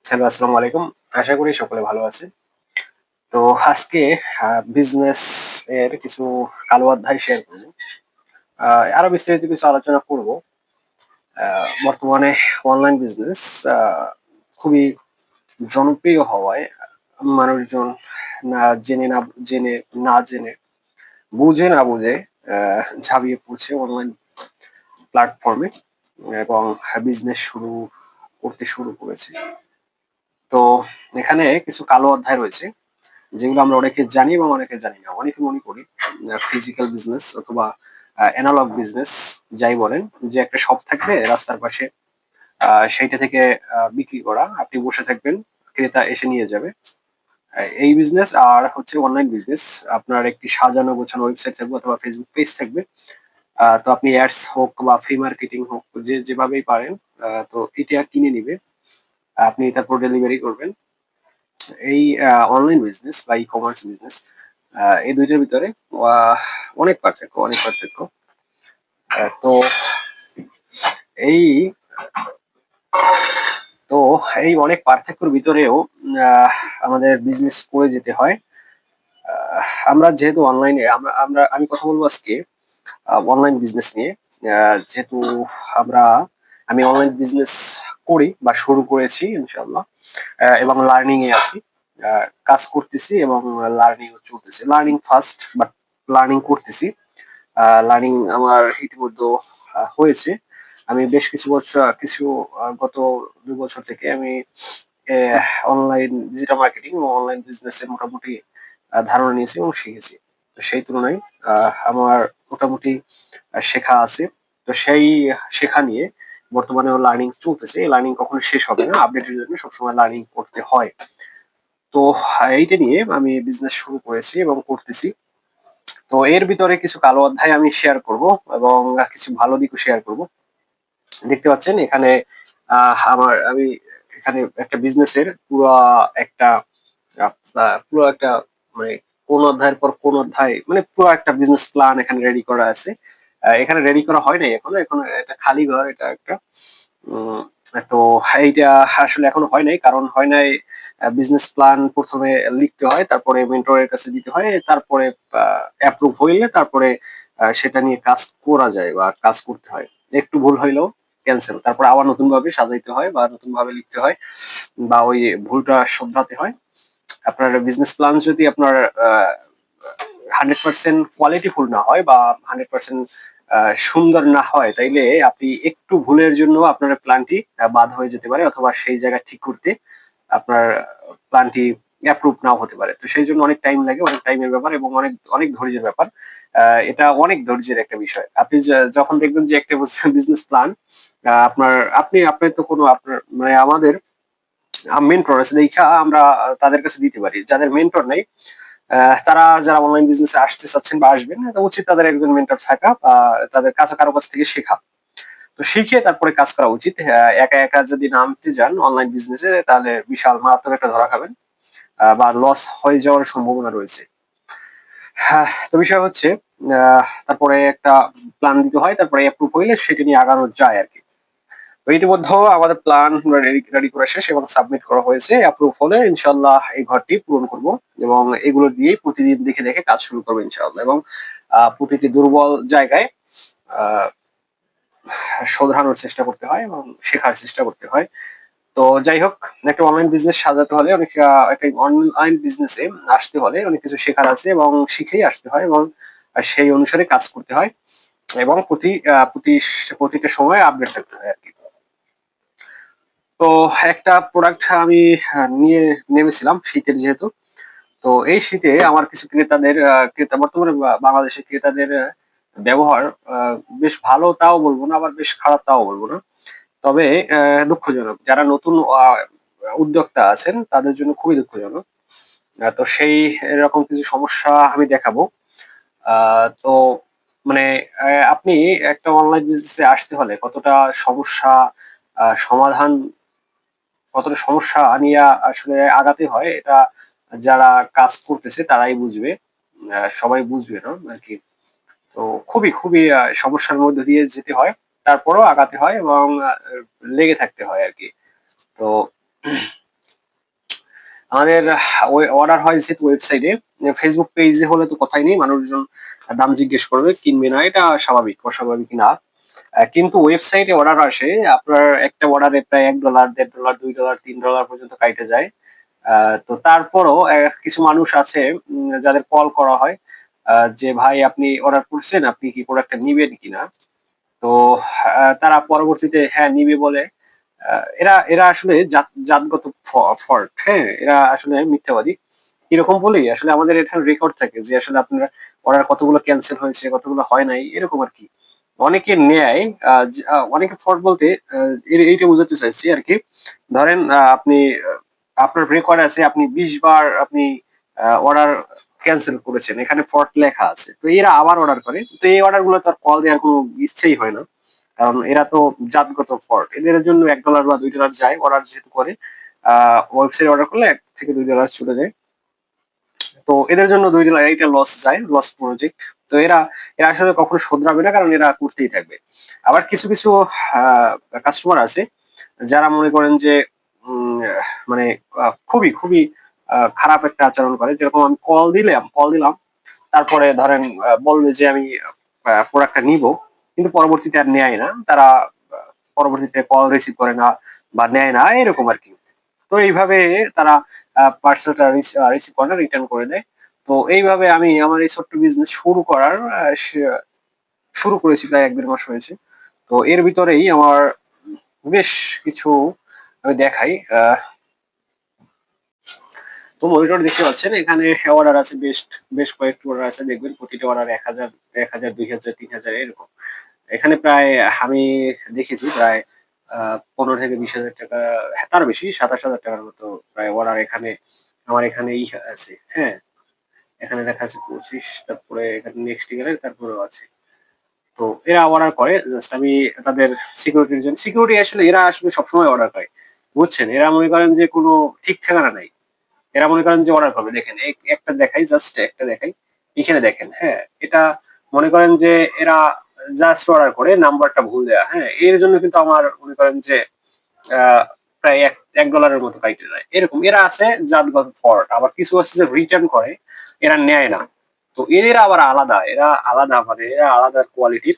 Hello, আসসালামু আলাইকুম। আশা করি সকলে ভালো আছেন। তো আজকে বিজনেস এর কিছু কালো অধ্যায় শেয়ার করব। আ আরো বিস্তারিত কিছু আলোচনা করব। আ বর্তমানে অনলাইন বিজনেস আ খুবই জনপ্রিয় হওয়ায় মানুষজন না জেনে, না জেনে, বুঝে না বুঝে আ ঝাঁপিয়ে পড়ছে অনলাইন প্ল্যাটফর্মে এবং বিজনেস করতে শুরু করেছে। তো এখানে কিছু কালো অধ্যায় রয়েছে। যেগুলো আমরা অনেকে জানি এবং অনেকে জানি না। অনেকে মনে করি ফিজিক্যাল বিজনেস অথবা এনালগ বিজনেস যাই বলেন, যে একটা শপ থাকবে রাস্তার পাশে, সেইটা থেকে বিক্রি করা। আপনি বসে থাকবেন, ক্রেতা এসে নিয়ে যাবে। এই বিজনেস আর হচ্ছে অনলাইন বিজনেস। আপনার একটি সাজানো গোছানো ওয়েবসাইট থাকবে অথবা ফেসবুক পেজ থাকবে। তো আপনি অ্যাডস হোক বা ফ্রি মার্কেটিং হোক, যে যেভাবেই পারেন, তো এটা কিনে নিবে। আপনি তারপর ডেলিভারি করবেন। এই অনলাইন বিজনেস বা ই-কমার্স বিজনেস, এই ২ টার ভিতরে আহ অনেক পার্থক্য। তো এই তো এই অনেক পার্থক্যের ভিতরেও আহ আমাদের বিজনেস করে যেতে হয়। আমরা যেহেতু অনলাইনে আমরা আমরা আমি কথা বলবো আজকে অনলাইন বিজনেস নিয়ে। যেহেতু আমরা আমি অনলাইন বিজনেস করি বা শুরু করেছি ইনশাআল্লাহ। এবং লার্নিং এ আছি। কাজ করতেছি এবং লার্নিং ও চলতেছে। লার্নিং ফার্স্ট, বাট লার্নিং করতেছি। লার্নিং আমার ইতিমধ্যে হয়েছে। আমি বেশ গত ২ বছর থেকে আমি অনলাইন ডিজিটাল মার্কেটিং এবং অনলাইন বিজনেস এ মোটামুটি ধারণা নিয়েছি এবং শিখেছি। তো সেই তুলনায় আমার মোটামুটি শেখা আছে। তো সেই শেখা নিয়ে বর্তমানেও লার্নিং চলতেছে। এই লার্নিং কখনো শেষ হবে না। আপডেটের জন্য সবসময় লার্নিং করতে হয়। তো এইটা নিয়ে আমি বিজনেস শুরু করেছি এবং করতেছি। তো এর ভিতরে কিছু কালো অধ্যায় আমি শেয়ার করব এবং কিছু ভালো দিকও শেয়ার করব। দেখতে পাচ্ছেন এখানে আমি এখানে একটা বিজনেসের একটা পুরো একটা মানে কোন অধ্যায়ের পর কোন অধ্যায়, মানে পুরো একটা বিজনেস প্ল্যান এখানে রেডি করা আছে। এখানে রেডি করা হয় নাই এখনো। এখনো এটা খালি ঘর, এটা একটা। উম তো এইটা আসলে এখনো হয় নাই। কারণ হয় নাই, বিজনেস প্ল্যান ১ম এ লিখতে হয়, তারপরে মেন্টরের কাছে দিতে হয়, তারপরে অ্যাপ্রুভ হইলে তারপরে সেটা নিয়ে কাজ করা যায় বা কাজ করতে হয়। একটু ভুল হইলেও ক্যানসেল। তারপরে আবার নতুনভাবে সাজাইতে হয় বা নতুনভাবে লিখতে হয় বা ওই ভুলটা শোধরাতে হয়। আপনার বিজনেস প্ল্যান যদি আপনার 100% কোয়ালিটিফুল না হয় বা 100% সুন্দর না হয়, তাইলে আপনি একটু ভুলের জন্য আপনার প্ল্যানটি বাদ হয়ে যেতে পারে অথবা সেই জায়গা ঠিক করতে আপনার প্ল্যানটি অ্যাপ্রুভ নাও হতে পারে। তো সেই জন্য অনেক টাইম লাগে, অনেক টাইমের ব্যাপার এবং অনেক অনেক ধৈর্যের ব্যাপার। এটা অনেক ধৈর্যের একটা বিষয়। আপনি যখন দেখবেন যে একটা বিজনেস প্ল্যান আপনার আপনি তো কোনো আপনার মানে আমাদের মেন্টর আছে দেইখা আমরা তাদের কাছে দিতে পারি। যাদের মেন্টর নাই, যারা অনলাইন বিজনেসে আসতে চাচ্ছেন বা আসবেন, তো উচিত তাদের একজন মেন্টর থাকা বা তাদের কাছে কারো কাছ থেকে শেখা। তো শিখে তারপরে কাজ করা উচিত। একা যদি নামতে যান অনলাইন বিজনেসে, তাহলে বিশাল মারাত্মক একটা ধরা খাবেন বা লস হয়ে যাওয়ার সম্ভাবনা রয়েছে। হ্যাঁ, তো বিষয় হচ্ছে তারপরে একটা প্ল্যান দিতে হয়, তারপরে অ্যাপ্রুভ হইলে সেটা নিয়ে আগানো যায় আরকি। তো ইতিমধ্যে আমাদের প্ল্যান রেডি করা শেষ এবং সাবমিট করা হয়েছে। অ্যাপ্রুভ হলে ইনশাআল্লাহ এই ঘরটি পূরণ করব এবং এগুলো দিয়েই প্রতিদিন দেখে কাজ শুরু করব ইনশাআল্লাহ। এবং প্রতিটি দুর্বল জায়গায় আ শোধরানোর চেষ্টা করতে হয় এবং শেখার চেষ্টা করতে হয়। তো যাই হোক, একটা অনলাইন বিজনেস সাজাতে হলে একটা অনলাইন বিজনেসে আসতে হলে অনেক কিছু শেখার আছে এবং শিখেই আসতে হয় এবং সেই অনুসারে কাজ করতে হয় এবং প্রতিটা সময় আপডেট থাকতে হয় আরকি। তো একটা প্রোডাক্ট আমি নিয়ে নেমেছিলাম শীতের যেহেতু। তো এই শীতে আমার কিছু বর্তমানে বাংলাদেশের ক্রেতাদের ব্যবহার আ বেশ ভালো তাও বলব না, আবার বেশ খারাপ তাও বলব না। তবে দুঃখজনক। যারা নতুন উদ্যোক্তা আছেন তাদের জন্য খুবই দুঃখজনক। তো এরকম কিছু সমস্যা আমি দেখাবো। আ তো মানে আপনি একটা অনলাইন বিজনেসে আসতে হলে সমাধান কতটা সমস্যা নিয়ে আসলে আগাতে হয়, এটা যারা কাজ করতেছে তারাই বুঝবে। সবাই বুঝবে না আরকি। তো খুবই সমস্যার মধ্য দিয়ে যেতে হয়। তারপরেও আগাতে হয় এবং লেগে থাকতে হয় আরকি। তো আমাদের অর্ডার হয় যেহেতু ওয়েবসাইটে, ফেসবুক পেজে হলে তো কথাই নেই, মানুষজন দাম জিজ্ঞেস করবে, কিনবে না, এটা স্বাভাবিক, অস্বাভাবিক না। কিন্তু ওয়েবসাইটে অর্ডার আসে, আপনার একটা অর্ডারে প্রায় $1, $1.5, $2, $3 পর্যন্ত কাইটে যায়। তো তারপরও কিছু মানুষ আছে যাদের কল করা হয়, যে ভাই আপনি অর্ডার করছেন, আপনি কি প্রোডাক্টটা নিবেন কিনা। তো তারা পরবর্তীতে হ্যাঁ নিবে বলে, এরা এরা আসলে জাতগত ফল্ট, হ্যাঁ, এরা আসলে মিথ্যাবাদী। এরকম বলেই আসলে আমাদের এখানে রেকর্ড থাকে যে আসলে আপনার অর্ডার কতগুলো ক্যান্সেল হয়েছে, কতগুলো হয় নাই, এরকম আর কি। অনেকে নেয়, অনেকে ফ্রড বলতে এইটা বোঝাতে চাইছি আর কি। ধরেন আপনি আপনার রেকর্ড আছে, আপনি 20 বার আপনি অর্ডার ক্যান্সেল করেছেন, এখানে ফ্রড লেখা আছে, তো এরা আবার অর্ডার করে, তো এই অর্ডার গুলো তো আর কল দেওয়ার কোনো ইচ্ছেই হয় না, কারণ এরা তো জাতগত ফল্ট, এদের জন্য $1 বা $2 যায় অর্ডার যেহেতু করে। ওয়েবসাইট অর্ডার করলে $1 থেকে $2 চলে যায়, তো এদের জন্য $2 এইটা লস যায়, লস প্রজেক্ট। তো এরা এরা আসলে কখনো শোধরাবে না, কারণ এরা করতেই থাকবে। আবার কিছু কিছু কাস্টমার আছে যারা মনে করেন যে মানে খুবই খুবই খারাপ একটা আচরণ করে, যেরকম আমি কল দিলাম, তারপরে ধরেন বলবে যে আমি প্রোডাক্টটা নিব, কিন্তু পরবর্তীতে আর নেয় না তারা, পরবর্তীতে কল রিসিভ করে না বা নেয় না, এরকম আর কি। তো এইভাবে তারা পার্সেলটা রিসিভ করে না, রিটার্ন করে দেয়। তো এইভাবে আমি আমার এই ছোট্ট বিজনেস শুরু করেছি, প্রায় 1-1.5 মাস হয়েছে। তো এর ভিতরেই আমার বেশ কিছু আমি দেখাই। তো মনিটর দেখতে পাচ্ছেন, এখানে অর্ডার আছে, বেশ কয়েকটি অর্ডার আছে, দেখবেন প্রতিটা অর্ডার 1,000, 1,000, 2,000, 3,000 এরকম। এখানে প্রায় আমি দেখেছি প্রায় 15 থেকে 20 হাজার টাকা, হ্যাঁ, তার বেশি 27,000 টাকার মতো প্রায় অর্ডার এখানে আমার এখানে আছে, হ্যাঁ। এখানে দেখা আছে 25, তারপরে এখানে নেক্সট ইয়ারের তারপরেও আছে। তো এরা অর্ডার করে, জাস্ট আমি তাদের সিকিউরিটির জন্য, সিকিউরিটি আসলে এরা আসলে সবসময় অর্ডার করে, বুঝছেন, এরা মনে করেন যে কোনো ঠিক ঠিকানা নাই। এরা মনে করেন যে অর্ডার করবে, দেখেন একটা দেখাই, জাস্ট একটা দেখাই, এখানে দেখেন, হ্যাঁ, এটা মনে করেন যে এরা জাস্ট অর্ডার করে নাম্বারটা ভুল দেয়া, হ্যাঁ, এর জন্য কিন্তু আমার মনে করেন যে প্রায় $1 মতো কাইটে যায়, এরকম এরা আছে জাতগত ফল্ট। আবার কিছু আছে যে রিটার্ন করে, এরা নেয় না। তো এরা আবার আলাদা, এরা আলাদা, মানে এরা আলাদা কোয়ালিটির।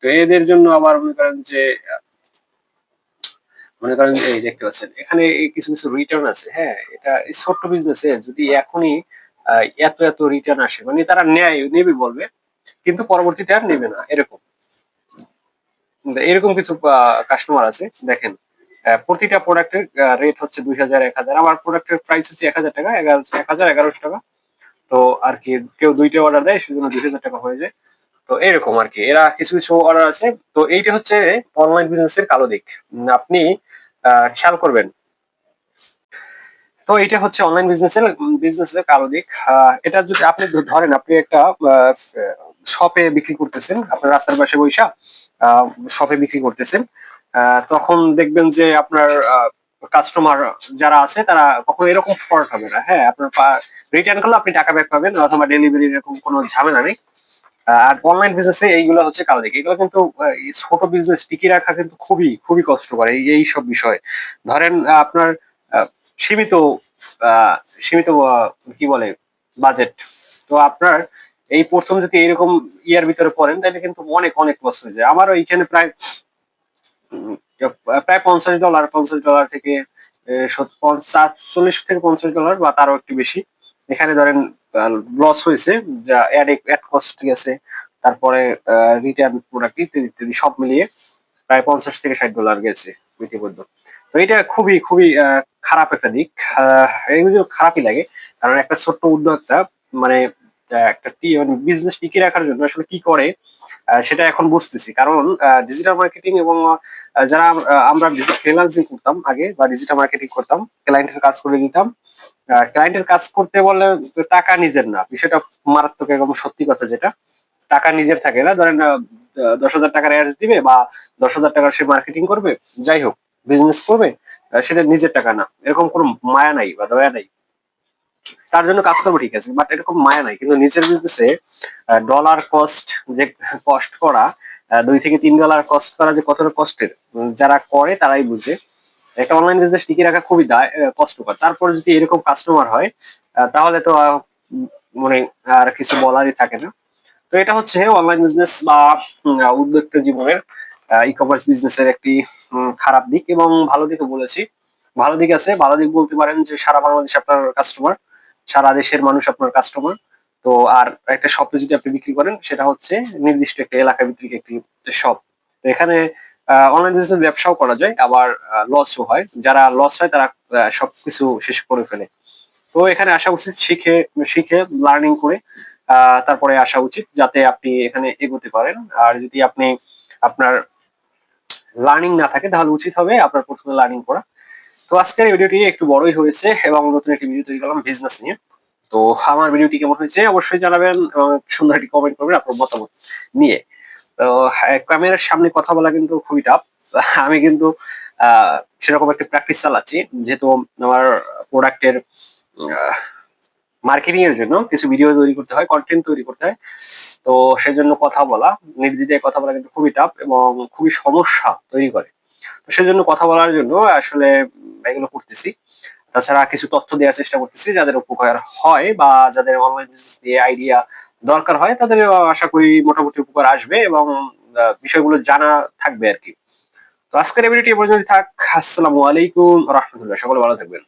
তো এদের জন্য আবার মনে করেন যে এই দেখতে পাচ্ছেন এখানে এই কিছু কিছু রিটার্ন আছে, হ্যাঁ, এটা এই ছোট্ট বিজনেসে যদি এখনই এত এত রিটার্ন আসে, মানে তারা নেবে বলবে, কিন্তু পরবর্তীতে আর নেবে না, এরকম। এরকম কিছু কাস্টমার আছে, দেখেন প্রতিটা প্রোডাক্টের রেট হচ্ছে 2,000, 1,000, আমার প্রোডাক্টের প্রাইস হচ্ছে 1,000 টাকা, 1,000, 1,100 টাকা। তো আর কি কেউ দুইটা অর্ডার দেয়, সেজন্য 2,000 টাকা হয়ে যায়। তো এরকম আর কি, এরা কিছু কিছু অর্ডার আছে। তো এইটা হচ্ছে অনলাইন বিজনেসের কালো দিক, আপনি খেয়াল করবেন। তো এটা হচ্ছে অনলাইন বিজনেসের কালো দিক। এটা যদি আপনি ধরেন আপনি একটা শপে বিক্রি করতেছেন, আপনার রাস্তার পাশে বইসা শপে বিক্রি করতেছেন, তখন দেখবেন যে আপনার কাস্টমার যারা আছে তারা কখনো এরকম ফল্ট হবে না, হ্যাঁ, আপনার রিটার্ন করলে আপনি টাকা ব্যাক পাবেন, অথবা ডেলিভারি এরকম কোনো ঝামেলা নেই। আর অনলাইন বিজনেসে এইগুলো হচ্ছে কালো দিক, এগুলো কিন্তু এই ছোট বিজনেস টিকিয়ে রাখা কিন্তু খুবই খুবই কষ্টকর, এই সব বিষয়। ধরেন আপনার আহ, সীমিত আহ, সীমিত কি বলে বাজেট, তো আপনার এই প্রথম যদি এরকম ইয়ার ভিতরে পড়েন, তাহলে কিন্তু অনেক অনেক লস হয়ে যায়। আমারও এইখানে উম, প্রায় $50, থেকে 40 থেকে $50 বা তারও একটু বেশি এখানে ধরেন লস হয়েছে, যা অ্যাড কস্ট গেছে, তারপরে রিটার্ন প্রোডাক্ট ইত্যাদি ইত্যাদি সব মিলিয়ে প্রায় $50 থেকে $60 গেছে ইতিমধ্যে। তো এটা খুবই খুবই খারাপ একটা দিক। এগুলো খারাপই লাগে, কারণ একটা ছোট্ট উদ্যোক্তা, মানে একটা বিজনেস টিকিয়ে রাখার জন্য আসলে কি করে, সেটা এখন বুঝতেছি। কারণ ডিজিটাল মার্কেটিং এবং যারা আমরা ফ্রিল্যান্সিং করতাম আগে, বা ডিজিটাল মার্কেটিং করতাম, ক্লায়েন্টের কাজ করে দিতাম। ক্লায়েন্টের কাজ করতে বললে তো টাকা নিজের না, বিষয়টা মারাত্মক এবং সত্যি কথা, যেটা টাকা নিজের থাকে না। ধরেন 10,000 টাকার অ্যাডস দিবে, বা 10,000 টাকার সে মার্কেটিং করবে, যাই হোক, বিজনেস করবে, সেটা নিজের টাকা না, এরকম কোনো মায়া নাই বা দয়া নাই। তার জন্য কাজ করবো ঠিক আছে, বাট এরকম মায়া নাই। কিন্তু নিজের বিজনেসে ডলার কস্ট, যে কষ্ট করা, $2 থেকে $3 কস্ট করা যে কতটা কষ্টের, যারা করে তারাই বুঝে। একটা অনলাইন বিজনেস টিকিয়ে রাখা খুবই কষ্টকর। তারপর যদি এরকম কাস্টমার হয় তাহলে তো মানে আর কিছু বলারই থাকে না। তো এটা হচ্ছে অনলাইন বিজনেস বা উদ্যোক্তা জীবনের ই কমার্স বিজনেসের একটি খারাপ দিক এবং ভালো দিকও বলেছি। ভালো দিক আছে, ভালো দিক বলতে পারেন যে সারা বাংলাদেশ আপনার কাস্টমার, সারা দেশের মানুষ আপনার কাস্টমার। তো আর একটা শপে যদি আপনি বিক্রি করেন সেটা হচ্ছে নির্দিষ্ট একটা এলাকা ভিত্তিক একটি শপ। তো এখানে অনলাইন বিজনেস ব্যবসাও করা যায়, আবার লসও হয়। যারা লস হয় তারা সবকিছু শেষ করে ফেলে। তো এখানে আসা উচিত শিখে শিখে লার্নিং করে তারপরে আসা উচিত, যাতে আপনি এখানে এগোতে পারেন। আর যদি আপনি আপনার লার্নিং না থাকে তাহলে উচিত হবে আপনার প্রথমে লার্নিং করা। তো আজকের এই ভিডিওটি একটু বড়ই হয়েছে এবং নতুন একটি ভিডিও তৈরি করলাম বিজনেস নিয়ে। তো আমার ভিডিওটি কেমন হয়েছে অবশ্যই জানাবেন এবং সুন্দর একটি কমেন্ট করবেন আপনার মতামত নিয়ে। তো ক্যামেরার সামনে কথা বলা কিন্তু খুবই টাফ। আমি কিন্তু সেরকম একটা প্র্যাকটিস চালাচ্ছি, যেহেতু আমার প্রোডাক্টের মার্কেটিং এর জন্য কিছু ভিডিও তৈরি করতে হয়, কন্টেন্ট তৈরি করতে হয়। তো সেজন্য কথা বলা, নির্দ্বিধায় কথা বলা কিন্তু খুবই টাফ এবং খুবই সমস্যা তৈরি করে। তো সেজন্য কথা বলার জন্য আসলে এগুলো করতেছি। তাছাড়া কিছু তথ্য দেওয়ার চেষ্টা করতেছি যাদের উপকার হয় বা যাদের অনলাইন বিজনেস নিয়ে আইডিয়া দরকার হয়, তাদের আশা করি মোটামুটি উপকার আসবে এবং বিষয়গুলো জানা থাকবে আর কি। তো আজকের এই ভিডিওটি এ পর্যন্ত থাক। আসসালামু আলাইকুম রহমতুল্লাহ, সকলে ভালো থাকবেন।